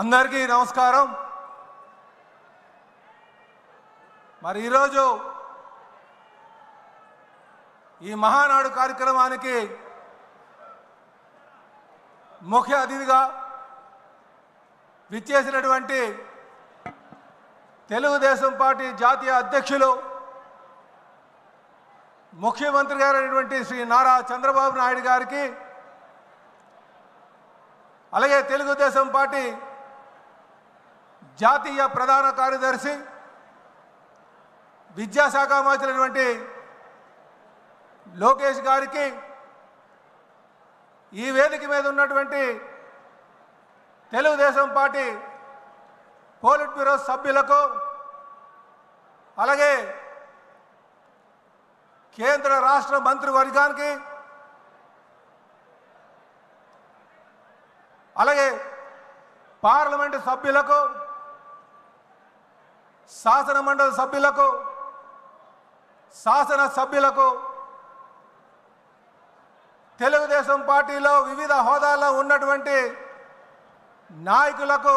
అందరికీ నమస్కారం। మరి ఈరోజు ఈ మహానాడు కార్యక్రమానికి ముఖ్య అతిథిగా విచ్చేసినటువంటి తెలుగుదేశం పార్టీ జాతీయ అధ్యక్షులు ముఖ్యమంత్రి గారైనటువంటి శ్రీ నారా చంద్రబాబు నాయుడు గారికి, అలాగే తెలుగుదేశం పార్టీ జాతీయ ప్రధాన కార్యదర్శి విద్యాశాఖ మంత్రి లోకేష్ గారికి, ఈ వేదిక మీద ఉన్నటువంటి తెలుగుదేశం పార్టీ పోలిట్ బ్యూరో సభ్యులకు, అలాగే కేంద్ర రాష్ట్ర మంత్రివర్గానికి, అలాగే పార్లమెంటు సభ్యులకు, శాసన మండలి సభ్యులకు, శాసన సభ్యులకు, తెలుగుదేశం పార్టీలో వివిధ హోదాల్లో ఉన్నటువంటి నాయకులకు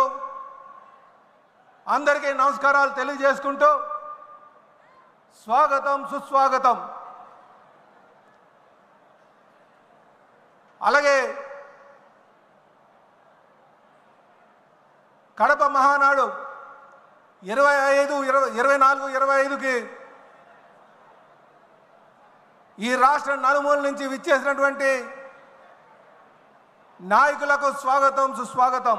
అందరికీ నమస్కారాలు తెలియజేసుకుంటూ స్వాగతం సుస్వాగతం। అలాగే కడప మహానాడు 24-25కి ఈ రాష్ట్ర నలుమూల నుంచి విచ్చేసినటువంటి నాయకులకు స్వాగతం సుస్వాగతం।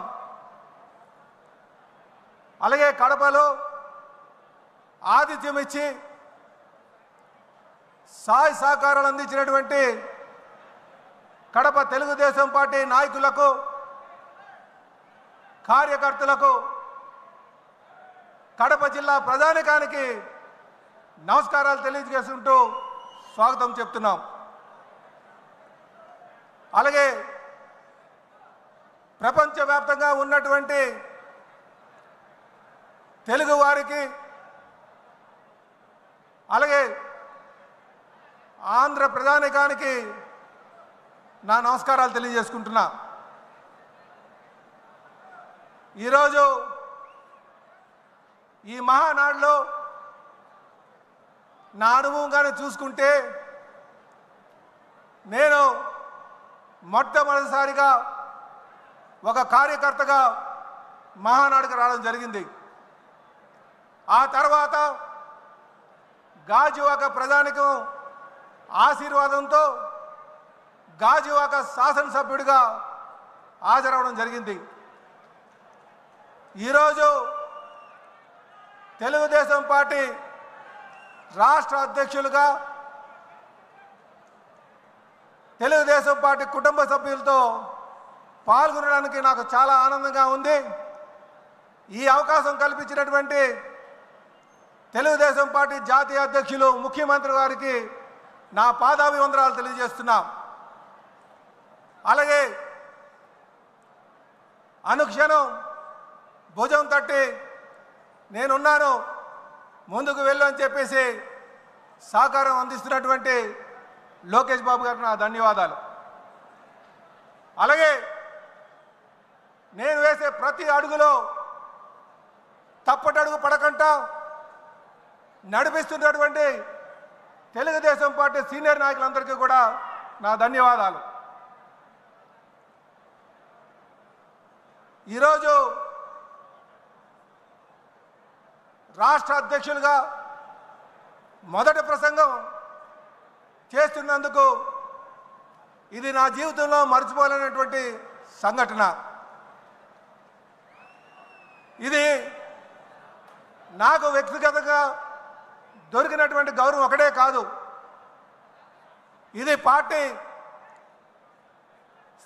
అలాగే కడపలో ఆతిథ్యం ఇచ్చి సహాయ సహకారాలు అందించినటువంటి కడప తెలుగుదేశం పార్టీ నాయకులకు, కార్యకర్తలకు, కడప జిల్లా ప్రజానికానికి నమస్కారాలు తెలియజేసుకుంటూ స్వాగతం చెప్తున్నాం। అలాగే ప్రపంచవ్యాప్తంగా ఉన్నటువంటి తెలుగు వారికి, అలాగే ఆంధ్ర ప్రజానికానికి నా నమస్కారాలు తెలియజేసుకుంటున్నా। ఈరోజు ఈ మహానాడులో నా అనుభవంగానే చూసుకుంటే, నేను మొట్టమొదటిసారిగా ఒక కార్యకర్తగా మహానాడుకు రావడం జరిగింది। ఆ తర్వాత గాజువాక ప్రజానికం ఆశీర్వాదంతో గాజువాక శాసనసభ్యుడిగా హాజరవడం జరిగింది। ఈరోజు తెలుగుదేశం పార్టీ రాష్ట్ర అధ్యక్షులుగా తెలుగుదేశం పార్టీ కుటుంబ సభ్యులతో పాల్గొనడానికి నాకు చాలా ఆనందంగా ఉంది। ఈ అవకాశం కల్పించినటువంటి తెలుగుదేశం పార్టీ జాతీయ అధ్యక్షులు ముఖ్యమంత్రి గారికి నా పాదాభివందనాలు తెలియజేస్తున్నా। అలాగే అనుక్షణం భుజం తట్టి నేనున్నాను, ముందుకు వెళ్ళు అని చెప్పేసి సహకారం అందిస్తున్నటువంటి లోకేష్ బాబు గారికి నా ధన్యవాదాలు। అలాగే నేను వేసే ప్రతి అడుగులో తప్పటడుగు పడకుండా నడిపిస్తున్నటువంటి తెలుగుదేశం పార్టీ సీనియర్ నాయకులందరికీ కూడా నా ధన్యవాదాలు। ఈరోజు రాష్ట్ర అధ్యక్షులుగా మొదటి ప్రసంగం చేస్తున్నందుకు ఇది నా జీవితంలో మర్చిపోలేనటువంటి సంఘటన। ఇది నాకు వ్యక్తిగతంగా దొరికినటువంటి గౌరవం ఒకటే కాదు, ఇది పార్టీ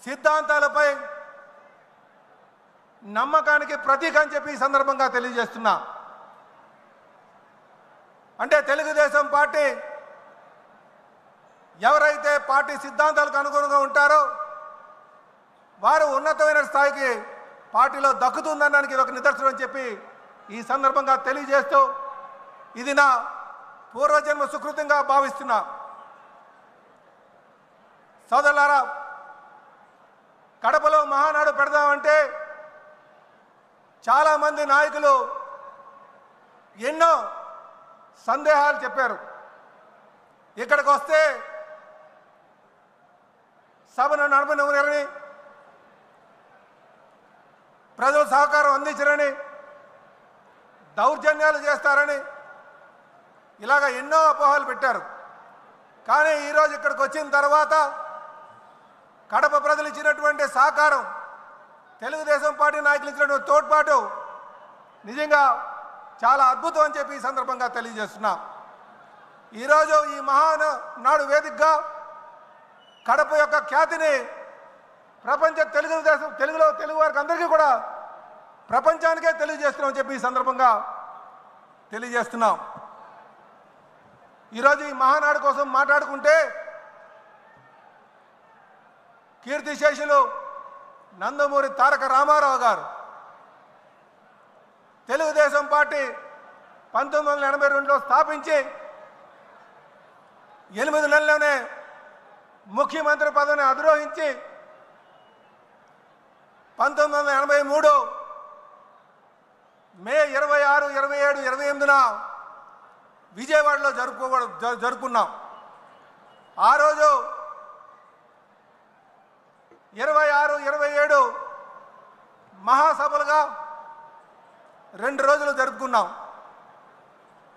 సిద్ధాంతాలపై నమ్మకానికి ప్రతీక అని చెప్పి ఈ సందర్భంగా తెలియజేస్తున్నా। అంటే తెలుగుదేశం పార్టీ ఎవరైతే పార్టీ సిద్ధాంతాలకు అనుగుణంగా ఉంటారో వారు ఉన్నతమైన స్థాయికి పార్టీలో దక్కుతుందనడానికి ఇది ఒక నిదర్శనం అని చెప్పి ఈ సందర్భంగా తెలియజేస్తూ, ఇది నా పూర్వజన్మ సుకృతంగా భావిస్తున్నా। సోదరులారా, కడపలో మహానాడు పెడదామంటే చాలామంది నాయకులు ఎన్నో సందేహాలు చెప్పారు. ఇక్కడికి వస్తే సభను నడపనివ్వరని, ప్రజలు సహకారం అందించరని, దౌర్జన్యాలు చేస్తారని ఇలాగ ఎన్నో అపోహలు పెట్టారు. కానీ ఈరోజు ఇక్కడికి వచ్చిన తర్వాత కడప ప్రజలు ఇచ్చినటువంటి సహకారం, తెలుగుదేశం పార్టీ నాయకులు ఇచ్చినటువంటి తోడ్పాటు నిజంగా చాలా అద్భుతం అని చెప్పి ఈ సందర్భంగా తెలియజేస్తున్నాం. ఈరోజు ఈ మహానాడు వేదికగా కడప యొక్క ఖ్యాతిని ప్రపంచ తెలుగు వారికి అందరికీ కూడా ప్రపంచానికే తెలియజేస్తున్నామని చెప్పి ఈ సందర్భంగా తెలియజేస్తున్నాం. ఈరోజు ఈ మహానాడు కోసం మాట్లాడుకుంటే కీర్తిశేషులు నందమూరి తారక రామారావు గారు తెలుగుదేశం పార్టీ 1982లో స్థాపించి 8 నెలల్లోనే ముఖ్యమంత్రి పదవిని అధిరోహించి 1983 మే 26, 27, 28న విజయవాడలో జరుపుకున్నాం. ఆ రోజు 26, 27 మహాసభలుగా 2 రోజులు జరుపుకున్నాం.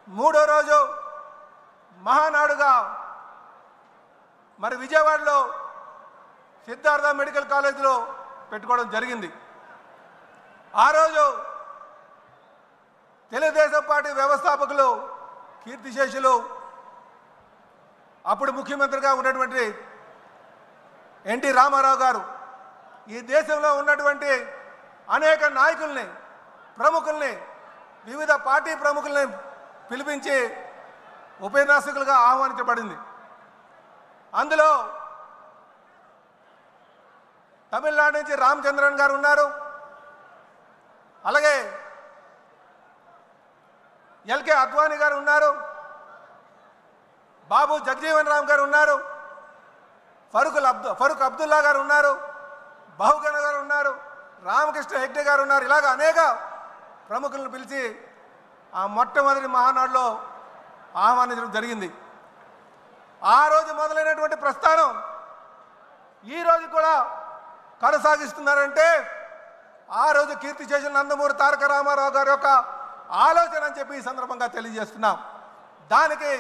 3వ రోజు మహానాడుగా మరి విజయవాడలో సిద్ధార్థ మెడికల్ కాలేజీలో పెట్టుకోవడం జరిగింది. ఆ రోజు తెలుగుదేశం పార్టీ వ్యవస్థాపకులు కీర్తిశేషులు అప్పుడు ముఖ్యమంత్రిగా ఉన్నటువంటి ఎన్టీ రామారావు గారు ఈ దేశంలో ఉన్నటువంటి అనేక నాయకుల్ని, ప్రముఖుల్ని, వివిధ పార్టీ ప్రముఖుల్ని పిలిపించి ఉపన్యాసకులుగా ఆహ్వానించబడింది. అందులో తమిళనాడు నుంచి రామచంద్రన్ గారు ఉన్నారు. అలాగే ఎల్కే అద్వానీ గారు ఉన్నారు. బాబు జగజీవన్ రామ్ గారు ఉన్నారు. ఫరూక్ అబ్దుల్లా గారు ఉన్నారు. బహుగణ గారు ఉన్నారు. రామకృష్ణ హెగ్డే గారు ఉన్నారు. ఇలాగ అనేక ప్రముఖులను పిలిచి ఆ మొట్టమొదటి మహానాడులో ఆహ్వానించడం జరిగింది. ఆ రోజు మొదలైనటువంటి ప్రస్థానం ఈ రోజు కూడా కొనసాగిస్తున్నారంటే ఆ రోజు కీర్తిశేషులు నందమూరి తారక రామారావు గారి యొక్క ఆలోచన అని చెప్పి ఈ సందర్భంగా తెలియజేస్తున్నాం. దానికి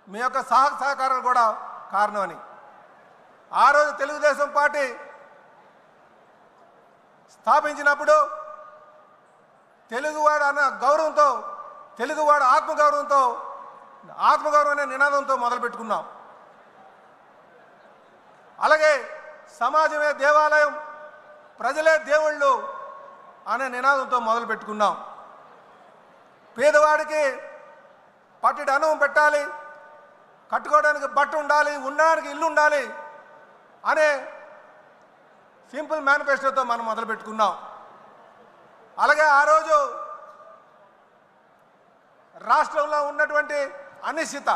మీ యొక్క సహకారాలు కూడా కారణమని. ఆ రోజు తెలుగుదేశం పార్టీ స్థాపించినప్పుడు తెలుగువాడు అన్న గౌరవంతో, తెలుగువాడు ఆత్మగౌరవం అనే నినాదంతో మొదలుపెట్టుకున్నాం. అలాగే సమాజమే దేవాలయం, ప్రజలే దేవుళ్ళు అనే నినాదంతో మొదలుపెట్టుకున్నాం. పేదవాడికి పట్టెడు అన్నం పెట్టాలి, కట్టుకోవడానికి బట్ట ఉండాలి, ఉండడానికి ఇల్లు ఉండాలి అనే సింపుల్ మేనిఫెస్టోతో మనం మొదలుపెట్టుకున్నాం. అలాగే ఆ రోజు రాష్ట్రంలో ఉన్నటువంటి అనిశ్చిత,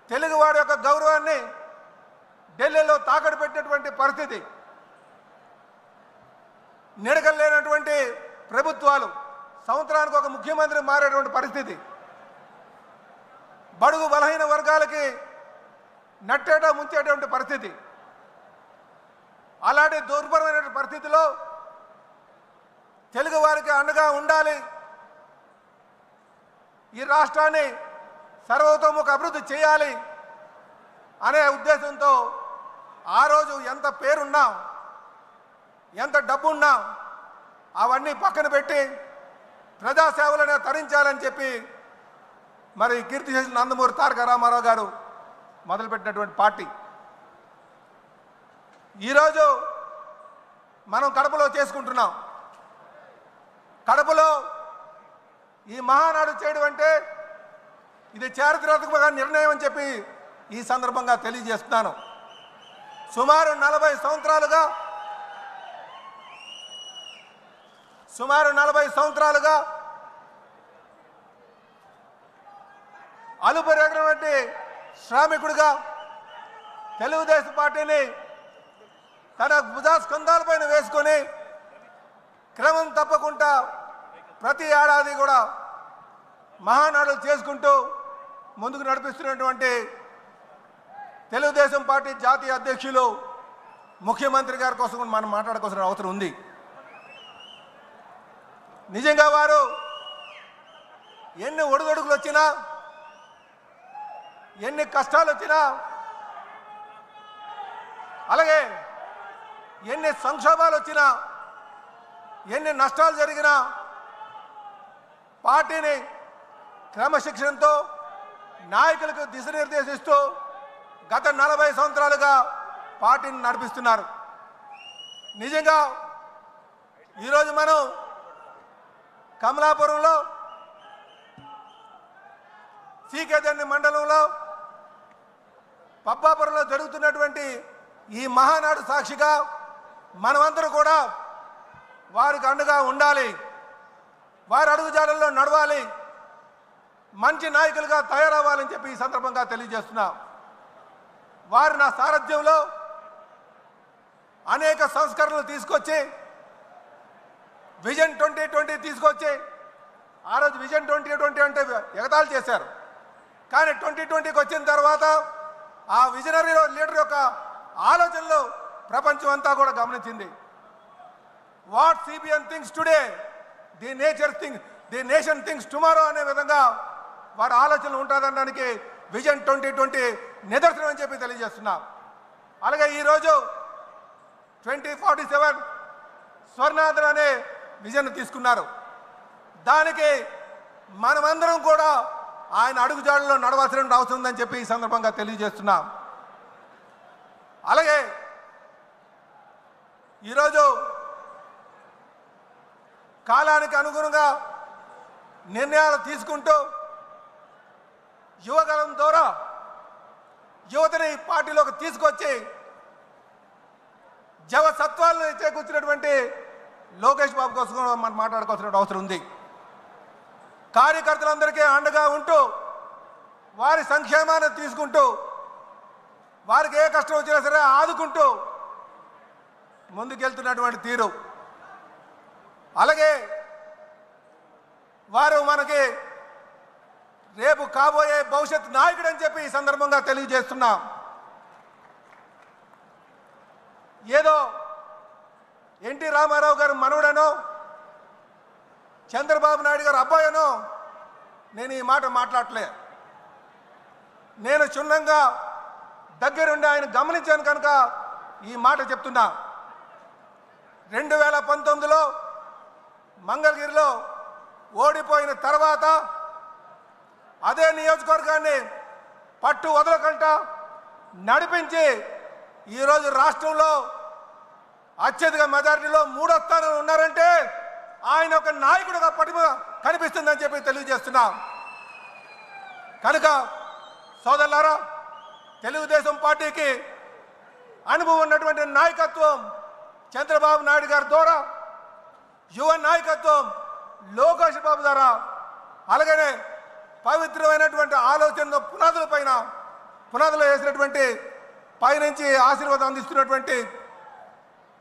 తెలుగువాడి యొక్క గౌరవాన్ని ఢిల్లీలో తాకట్టు పెట్టినటువంటి పరిస్థితి, నిడకలేనటువంటి ప్రభుత్వాలు, సంవత్సరానికి ఒక ముఖ్యమంత్రి మారేటువంటి పరిస్థితి, బడుగు బలహీన వర్గాలకి నట్టేట ముంచేటువంటి పరిస్థితి, అలాంటి దుర్భరమైన పరిస్థితిలో తెలుగు వారికి అండగా ఉండాలి, ఈ రాష్ట్రాన్ని సర్వతోముఖ అభివృద్ధి చేయాలి అనే ఉద్దేశంతో ఆ రోజు ఎంత పేరున్నా, ఎంత డబ్బున్నా అవన్నీ పక్కన పెట్టి ప్రజాసేవలనే తరించాలని చెప్పి మరి కీర్తిశేషులు నందమూరి తారక రామారావు గారు మొదలుపెట్టినటువంటి పార్టీ. ఈరోజు మనం కడపలో చేసుకుంటున్నాం. కడపలో ఈ మహానాడు చేయడం అంటే ఇది చారిత్రాత్మక నిర్ణయం అని చెప్పి ఈ సందర్భంగా తెలియజేస్తున్నాను. సుమారు 40 సంవత్సరాలుగా అలుపెరగినటువంటి శ్రామికుడిగా తెలుగుదేశం పార్టీని తన భుజస్కంధాలపైన వేసుకొని క్రమం తప్పకుండా ప్రతి ఏడాది కూడా మహానాడులు చేసుకుంటూ ముందుకు నడిపిస్తున్నటువంటి తెలుగుదేశం పార్టీ జాతీయ అధ్యక్షులు ముఖ్యమంత్రి గారి కోసం మనం మాట్లాడుకోవాల్సిన అవసరం ఉంది. నిజంగా వారు ఎన్ని ఒడిదొడుకులు వచ్చినా, ఎన్ని కష్టాలు వచ్చినా, అలాగే ఎన్ని సంక్షోభాలు వచ్చినా, ఎన్ని నష్టాలు జరిగినా పార్టీని క్రమశిక్షణతో నాయకులకు దిశనిర్దేశిస్తూ గత 40 సంవత్సరాలుగా పార్టీని నడిపిస్తున్నారు. నిజంగా ఈరోజు మనం కమలాపురంలో సీకేదండి మండలంలో పబ్బాపురంలో జరుగుతున్నటువంటి ఈ మహానాడు సాక్షిగా మనమందరూ కూడా వారికి అండగా ఉండాలి, వారి అడుగుజాడల్లో నడవాలి, మంచి నాయకులుగా తయారవ్వాలని చెప్పి ఈ సందర్భంగా తెలియజేస్తున్నా. వారు నా సారథ్యంలో అనేక సంస్కరణలు తీసుకొచ్చి విజన్ 2020 తీసుకొచ్చి, ఆ రోజు విజన్ 2020 అంటే ఎగతాళి చేశారు. కానీ 2020కి వచ్చిన తర్వాత ఆ విజనరీ లీడర్ యొక్క ఆలోచనలు ప్రపంచం అంతా కూడా గమనించింది. What CBN things today the nation things tomorrow అనే విధంగా వారి ఆలోచనలు ఉంటుందనడానికి విజన్ 2020 నిదర్శనం అని చెప్పి తెలియజేస్తున్నాం. అలాగే ఈరోజు 2047 స్వర్ణాంధ్ర అనే విజన్ తీసుకున్నారు. దానికి మనమందరం కూడా ఆయన అడుగుజాడల్లో నడవాల్సిన అవసరం ఉందని చెప్పి ఈ సందర్భంగా తెలియజేస్తున్నాం. అలాగే ఈరోజు కాలానికి అనుగుణంగా నిర్ణయాలు తీసుకుంటూ యువగలం ద్వారా యువతని పార్టీలోకి తీసుకొచ్చి జవసత్వాలను చేకూర్చినటువంటి లోకేష్ బాబు కోసం మనం మాట్లాడుకోవాల్సిన అవసరం ఉంది. కార్యకర్తలందరికీ అండగా ఉంటూ వారి సంక్షేమాన్ని తీసుకుంటూ వారికి ఏ కష్టం వచ్చినా సరే ఆదుకుంటూ ముందుకెళ్తున్నటువంటి తీరు, అలాగే వారు మనకి రేపు కాబోయే భవిష్యత్ నాయకుడు అని చెప్పి ఈ సందర్భంగా తెలియజేస్తున్నాం. ఏదో ఎన్టీ రామారావు గారు మనవడనో చంద్రబాబు నాయుడు గారు అబ్బాయనో నేను ఈ మాట మాట్లాడలే. నేను క్షుణ్ణంగా దగ్గరుండి ఆయన గమనించాను కనుక ఈ మాట చెప్తున్నా. 2019లో మంగళగిరిలో ఓడిపోయిన తర్వాత అదే నియోజకవర్గాన్ని పట్టు వదలకుండా నడిపించి ఈరోజు రాష్ట్రంలో అత్యధిక మెజారిటీలో 3వ స్థానంలో ఉన్నారంటే ఆయన ఒక నాయకుడిగా పటిమ కనిపిస్తుందని చెప్పి తెలియజేస్తున్నాం. కనుక సోదరులారా, తెలుగుదేశం పార్టీకి అనుభవం ఉన్నటువంటి నాయకత్వం చంద్రబాబు నాయుడు గారి ద్వారా, యువ నాయకత్వం లోకేష్ బాబు ద్వారా, అలాగనే పవిత్రమైనటువంటి ఆలోచన పునాదులు వేసినటువంటి పైనుంచి ఆశీర్వాదం అందిస్తున్నటువంటి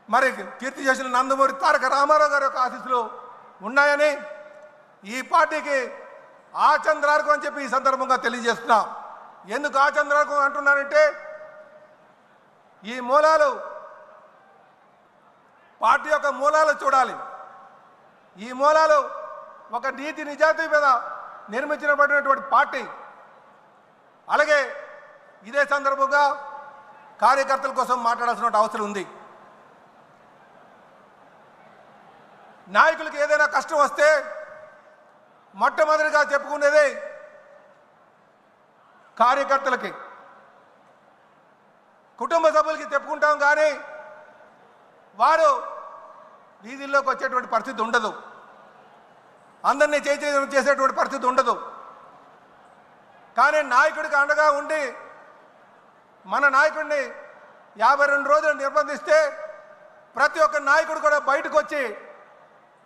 మరి కీర్తి చేసిన నందమూరి తారక రామారావు గారి యొక్క ఆశీస్సులు ఉన్నాయని ఈ పార్టీకి ఆచంద్రార్కం అని చెప్పి ఈ సందర్భంగా తెలియజేస్తున్నా. ఎందుకు ఆచంద్రార్కం అంటున్నానంటే ఈ మూలాలు పార్టీ యొక్క మూలాలు చూడాలి. ఈ మూలాలు ఒక నీతి నిజాయితీ మీద నిర్మించబడినటువంటి పార్టీ. అలాగే ఇదే సందర్భంగా కార్యకర్తల కోసం మాట్లాడాల్సిన అవసరం ఉంది. నాయకులకు ఏదైనా కష్టం వస్తే మొట్టమొదటిగా చెప్పుకునేది కార్యకర్తలకి, కుటుంబ సభ్యులకి చెప్పుకుంటాం. కానీ వారు వీధుల్లోకి వచ్చేటువంటి పరిస్థితి ఉండదు, అందరినీ చేసేటువంటి పరిస్థితి ఉండదు. కానీ నాయకుడికి అండగా ఉండి మన నాయకుడిని 52 రోజులు నిర్బంధిస్తే ప్రతి ఒక్క నాయకుడు కూడా బయటకు వచ్చి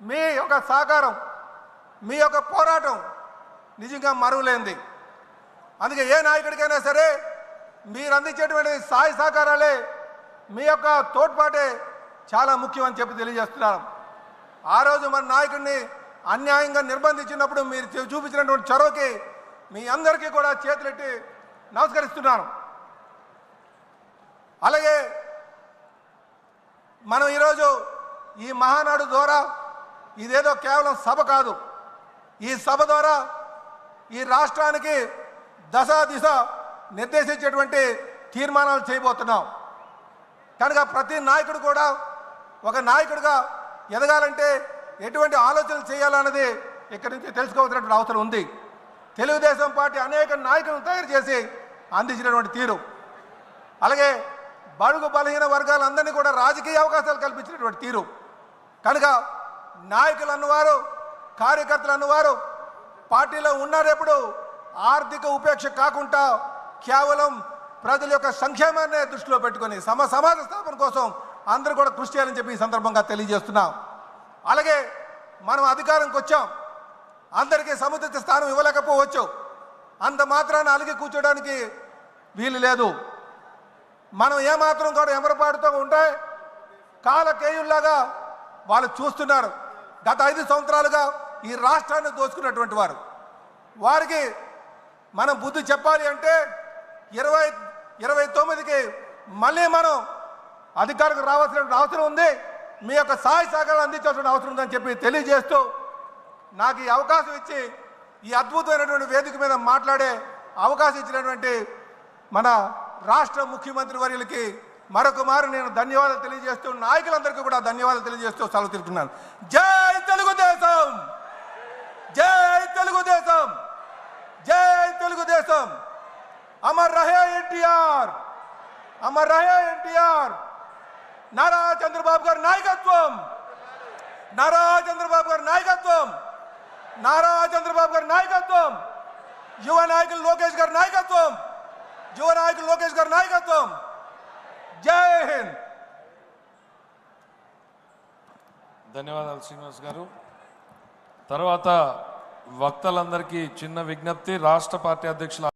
మీ యొక్క సహకారం, మీ యొక్క పోరాటం నిజంగా మరువలేంది. అందుకే ఏ నాయకుడికైనా సరే మీరు అందించేటువంటి సహాయ సహకారాలే, మీ యొక్క తోడ్పాటే చాలా ముఖ్యం అని చెప్పి తెలియజేస్తున్నాను. ఆ రోజు మన నాయకుడిని అన్యాయంగా నిర్బంధించినప్పుడు మీరు చూపించినటువంటి చొరవకి మీ అందరికీ కూడా చేతులెట్టి నమస్కరిస్తున్నాను. అలాగే మనం ఈరోజు ఈ మహానాడు ద్వారా ఇదేదో కేవలం సభ కాదు, ఈ సభ ద్వారా ఈ రాష్ట్రానికి దశ దిశ నిర్దేశించేటువంటి తీర్మానాలు చేయబోతున్నాం. కనుక ప్రతి నాయకుడు కూడా ఒక నాయకుడిగా ఎదగాలంటే ఎటువంటి ఆలోచనలు చేయాలన్నది ఇక్కడి నుంచి తెలుసుకోవాల్సినటువంటి అవసరం ఉంది. తెలుగుదేశం పార్టీ అనేక నాయకులను తయారు చేసి అందించినటువంటి తీరు, అలాగే బడుగు బలహీన వర్గాలందరినీ కూడా రాజకీయ అవకాశాలు కల్పించినటువంటి తీరు. కనుక నాయకులు అన్నవారు, కార్యకర్తలు అన్నవారు పార్టీలో ఉన్నారెప్పుడు ఆర్థిక ఉపేక్ష కాకుండా కేవలం ప్రజల యొక్క సంక్షేమాన్ని దృష్టిలో పెట్టుకొని సమాజ స్థాపన కోసం అందరూ కూడా కృషి చేయాలని చెప్పి ఈ సందర్భంగా తెలియజేస్తున్నాం. అలాగే మనం అధికారంకి వచ్చాం, అందరికీ సముచిత స్థానం ఇవ్వలేకపోవచ్చు, అంత మాత్రాన అలిగి కూర్చోడానికి వీలు లేదు. మనం ఏమాత్రం కూడా ఎమరపాటుతో ఉంటే కాలకేయుల్లాగా వాళ్ళు చూస్తున్నారు. గత 5 సంవత్సరాలుగా ఈ రాష్ట్రాన్ని దోచుకున్నటువంటి వారికి మనం బుద్ధి చెప్పాలి అంటే 2029కి మళ్ళీ మనం అధికారికి రావాల్సిన అవసరం ఉంది. మీ యొక్క సహాయ సహకారాలు అందించాల్సిన అవసరం ఉందని చెప్పి తెలియజేస్తూ నాకు ఈ అవకాశం ఇచ్చి ఈ అద్భుతమైనటువంటి వేదిక మీద మాట్లాడే అవకాశం ఇచ్చినటువంటి మన రాష్ట్ర ముఖ్యమంత్రి వర్యులకి మరొక మారు నేను ధన్యవాదాలు తెలియజేస్తూ, నాయకులందరికీ కూడా ధన్యవాదాలు తెలియజేస్తూ సెలవు తీసుకున్నాను. జై తెలుగుదేశం, జై తెలుగుదేశం, జై తెలుగుదేశం. అమర్ రహే ఎన్టీఆర్, అమర్ రహే ఎన్టీఆర్. నారా చంద్రబాబు గారి నాయకత్వం, నారా చంద్రబాబు గారి నాయకత్వం, నారా చంద్రబాబు గారి నాయకత్వం, యువ నాయకులు లోకేష్ గారి నాయకత్వం, యువ నాయకులు లోకేష్ గారి నాయకత్వం. జై హింద్. ధన్యవాదాలు శ్రీనివాస్ గారు. తర్వాత వక్తలందరికీ చిన్న విజ్ఞప్తి. రాష్ట్ర పార్టీ అధ్యక్షులు